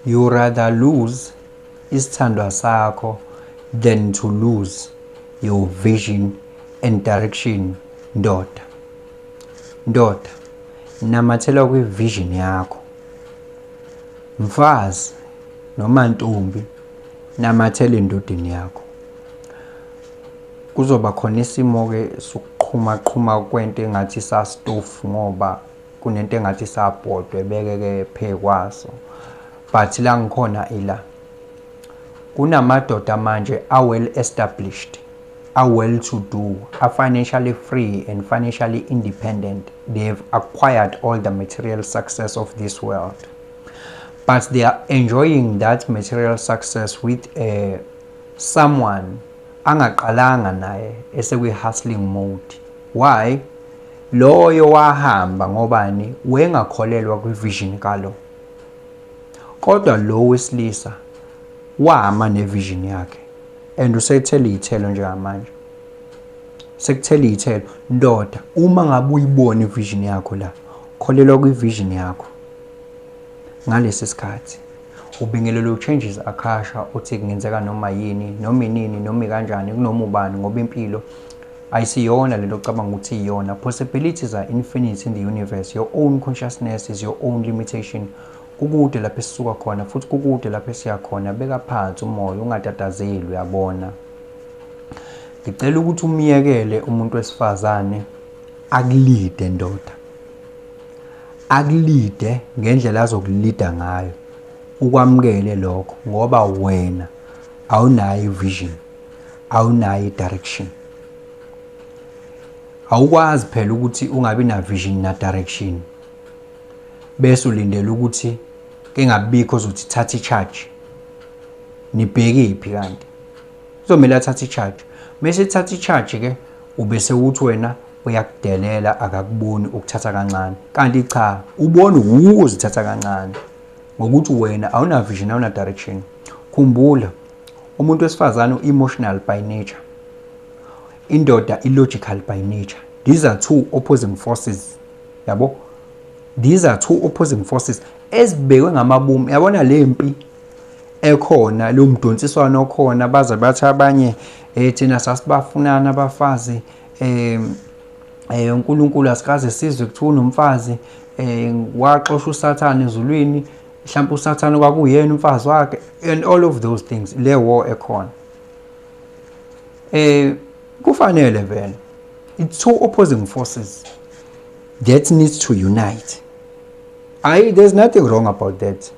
You rather lose isithandwa sakho than to lose your vision and direction. Ndoda namathela kwi-vision yakho. Mfazi noma ntombi namathela endodeni yakho. Kuzoba khona isimo ke sokuqhuma kwento engathi sasitofu ngoba kunento engathi sabhodwe beke phekwaso. But la ngikhona ila kunamadoda manje well established, well to do, are financially free and financially independent. They've acquired all the material success of this world, but they are enjoying that material success with someone angaqalanga naye esekwi-hustling mode. Why? Loyo wahamba ngobani wengakholelwa kwi-vision kalo, kodwa lo wesilisa wama ne-vision yakhe and usethela iy'thelo njengamanje. Sekuthela iy'thelo. Ndoda, uma ngabe uyibona i-vision yakho la, kholelwa kwi-vision yakho. Ngalesi sikhathi ubingelelo changes akhasha uthi kungenzeka noma yini noma inini noma kanjani kunoma ubani ngoba impilo ayisiyona lento ocabanga ukuthi iyona. Possibilities are infinite in the universe. Your own consciousness is your own limitation. Kukude lapho esisuka khona futhi kukude lapho esiya khona. Beka phansi umoya ungatatazeli, uyabona. Ngicela ukuthi umiyekele umuntu wesifazane akulide ndoda. Akulide ngendlela azokulida ngayo. Ukwamukele lokho ngoba wena awunayo vision, awunayo direction. Awukwazi phela ukuthi ungabi na vision na direction bese ulindele ukuthi ke ngabikho ozothi thatha i-charge. Nibheke iphi kanti uzomela athatha i-charge. Mase thatha i-charge ke ubese uthi wena uyakudelela akakuboni ukuthatha kancane. Kanti cha, ubona ukuzithatha kancane ngokuthi wena awuna vision, awuna direction. Khumbula umuntu wesifazane emotional by nature, indoda illogical by nature. These are two opposing forces. Yabo? These are two opposing forces ezibekwe ngamabomu. Yabona lempi ekhona, lo mdonsiswano okhona baza bathi abanye thina sasibafunana abafazi uNkulunkulu asikaze sizwe kuthiwa unomfazi waxosha uSathane ezulwini, mhlawumbe uSathane kwakuyena umfazi wakhe and all of those things. Le war ekhona kufanele vele it's two opposing forces that needs to unite. There's nothing wrong about that.